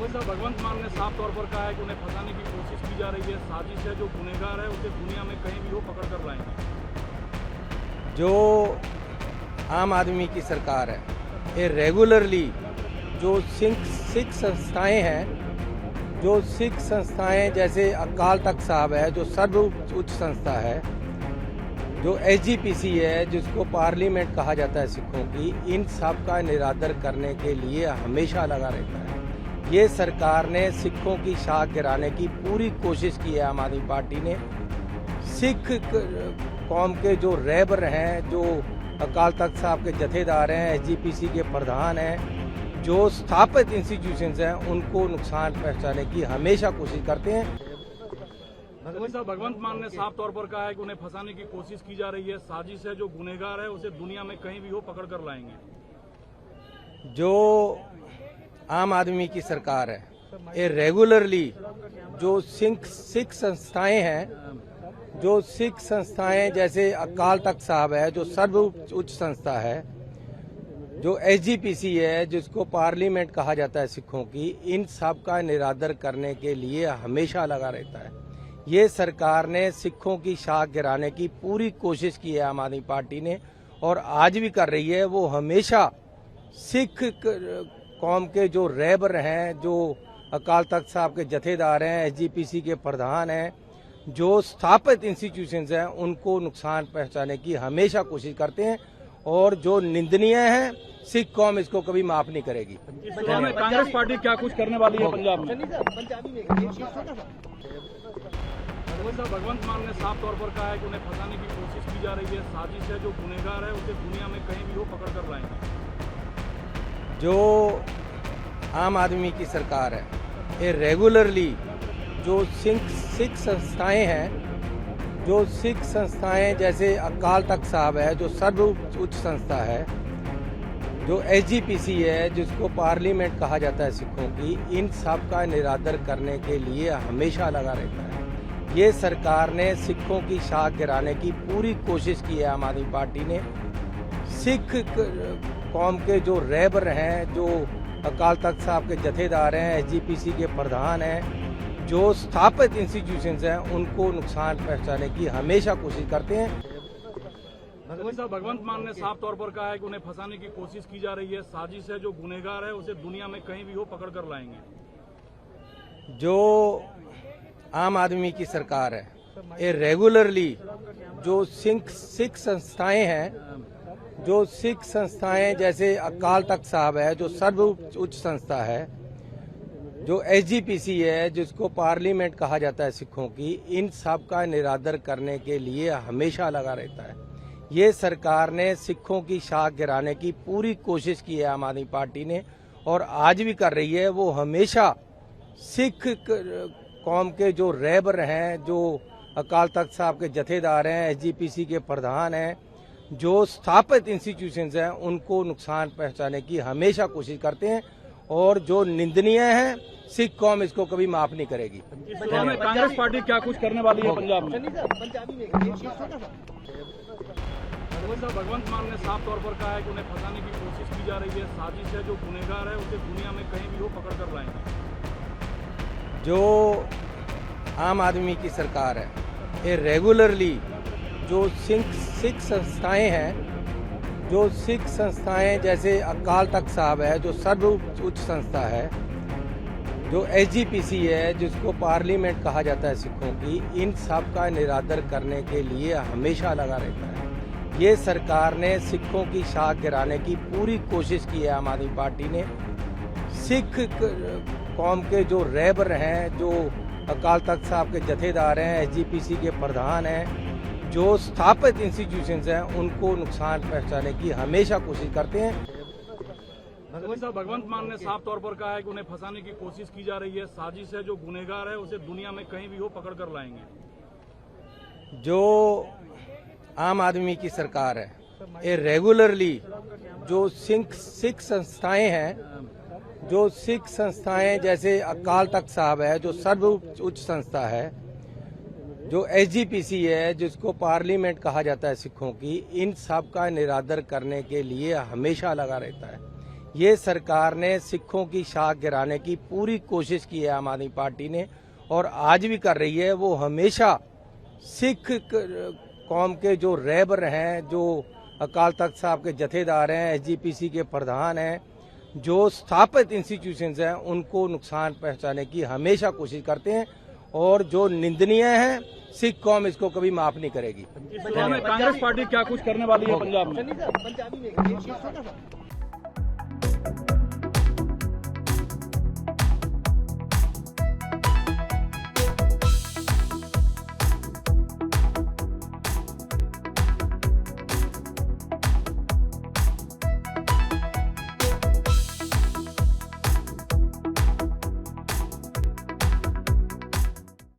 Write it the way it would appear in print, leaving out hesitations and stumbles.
भगवंत मान ने साफ तौर पर कहा है कि उन्हें फंसाने की कोशिश की जा रही है, साजिश है, जो गुनहगार है उसे दुनिया में कहीं भी वो पकड़ कर लाएंगे। जो आम आदमी की सरकार है, ये रेगुलरली जो सिख संस्थाएं हैं, जो सिख संस्थाएं जैसे अकाल तख्त साहब है, जो सर्वोच्च संस्था है, जो SGPC है, जिसको पार्लियामेंट कहा जाता है सिखों की, इन सब का निरादर करने के लिए हमेशा लगा रहता है। ये सरकार ने सिखों की शाख गिराने की पूरी कोशिश की है। आम आदमी पार्टी ने सिख कौम के जो रहबर हैं, जो अकाल तख्त साहब के जथेदार हैं, SGPC के प्रधान हैं, जो स्थापित इंस्टीट्यूशंस हैं, उनको नुकसान पहुंचाने की हमेशा कोशिश करते हैं। भगवंत मान ने साफ तौर पर कहा है कि उन्हें फंसाने की कोशिश की जा रही है, साजिश है, जो गुनहगार है उसे दुनिया में कहीं भी वो पकड़ कर लाएंगे। जो आम आदमी की सरकार है, ये रेगुलरली जो सिख संस्थाएं हैं, जो सिख संस्थाएं जैसे अकाल तख्त साहब है, जो सर्वोच्च संस्था है, जो SGPC है, जिसको पार्लियामेंट कहा जाता है सिखों की, इन सब का निरादर करने के लिए हमेशा लगा रहता है। ये सरकार ने सिखों की शाख गिराने की पूरी कोशिश की है आम आदमी पार्टी ने, और आज भी कर रही है। वो हमेशा सिख कौम के जो रहबर हैं, जो अकाल तख्त साहब के जथेदार हैं, SGPC के प्रधान हैं, जो स्थापित इंस्टीट्यूशंस हैं, उनको नुकसान पहुंचाने की हमेशा कोशिश करते हैं, और जो निंदनीय है, सिख कौम इसको कभी माफ नहीं करेगी। कांग्रेस पार्टी क्या कुछ करने वाली है पंजाब में? भगवंत मान ने साफ तौर पर कहा है कि उन्हें फंसाने की कोशिश की जा रही है, साजिश है, जो गुनहगार है उसे दुनिया में कहीं भी वो पकड़ कर लाएंगे। जो आम आदमी की सरकार है, ये रेगुलरली जो सिख संस्थाएं हैं, जो सिख संस्थाएं जैसे अकाल तख्त साहब है, जो सर्वोच्च संस्था है, जो SGPC है, जिसको पार्लियामेंट कहा जाता है सिखों की, इन सब का निरादर करने के लिए हमेशा लगा रहता है। ये सरकार ने सिखों की शाख गिराने की पूरी कोशिश की है आम आदमी पार्टी ने। सिख कौम के जो रहबर हैं, जो अकाल तख्त साहब के जथेदार हैं, SGPC के प्रधान हैं, जो स्थापित इंस्टीट्यूशंस हैं, उनको नुकसान पहुंचाने की हमेशा कोशिश करते हैं। भगवंत मान ने साफ तौर पर कहा है कि उन्हें फंसाने की कोशिश की जा रही है, साजिश है, जो गुनहगार है उसे दुनिया में कहीं भी वो पकड़ कर लाएंगे। जो आम आदमी की सरकार है, ये रेगुलरली जो सिख संस्थाएं हैं, जो सिख संस्थाएं जैसे अकाल तख्त साहब है, जो सर्वोच्च संस्था है, जो SGPC है, जिसको पार्लियामेंट कहा जाता है सिखों की, इन सब का निरादर करने के लिए हमेशा लगा रहता है। ये सरकार ने सिखों की शाख गिराने की पूरी कोशिश की है आम आदमी पार्टी ने, और आज भी कर रही है। वो हमेशा सिख कौम के जो रहबर हैं, जो अकाल तख्त साहब के जथेदार हैं, SGPC के प्रधान हैं, जो स्थापित इंस्टीट्यूशंस हैं, उनको नुकसान पहुंचाने की हमेशा कोशिश करते हैं, और जो निंदनीय है, सिख कौम इसको कभी माफ नहीं करेगी। कांग्रेस पार्टी क्या कुछ करने वाली है पंजाब में? भगवंत मान ने साफ तौर पर कहा है कि उन्हें फंसाने की कोशिश की जा रही है, साजिश है, जो गुनहगार है उसे दुनिया में कहीं भी वो पकड़ कर लाएंगे। जो आम आदमी की सरकार है, ये रेगुलरली जो सिख संस्थाएं हैं, जो सिख संस्थाएं जैसे अकाल तख्त साहब है, जो सर्वोच्च संस्था है, जो SGPC है, जिसको पार्लियामेंट कहा जाता है सिखों की, इन सब का निरादर करने के लिए हमेशा लगा रहता है। ये सरकार ने सिखों की शाख गिराने की पूरी कोशिश की है आम आदमी पार्टी ने। सिख कौम के जो रहबर हैं, जो अकाल तख्त साहब के जथेदार हैं, SGPC के प्रधान हैं, जो स्थापित इंस्टीट्यूशंस हैं, उनको नुकसान पहुंचाने की हमेशा कोशिश करते हैं। भगवंत मान ने साफ तौर पर कहा है कि उन्हें फंसाने की कोशिश की जा रही है, साजिश है, जो गुनहगार है उसे दुनिया में कहीं भी वो पकड़ कर लाएंगे। जो आम आदमी की सरकार है, ये रेगुलरली जो सिख संस्थाएं हैं, जो सिख संस्थाएं जैसे अकाल तख्त साहब है, जो सर्वोच्च संस्था है, जो SGPC है, जिसको पार्लियामेंट कहा जाता है सिखों की, इन सब का निरादर करने के लिए हमेशा लगा रहता है। ये सरकार ने सिखों की शाख गिराने की पूरी कोशिश की है आम आदमी पार्टी ने, और आज भी कर रही है। वो हमेशा सिख कौम के जो रहबर हैं, जो अकाल तख्त साहब के जथेदार हैं, एसजीपीसी के प्रधान हैं, जो स्थापित इंस्टीट्यूशंस हैं, उनको नुकसान पहुंचाने की हमेशा कोशिश करते हैं, और जो निंदनीय है सिख कौम इसको कभी माफ नहीं करेगी। इस चुनाव में कांग्रेस पार्टी क्या कुछ करने वाली है पंजाब में?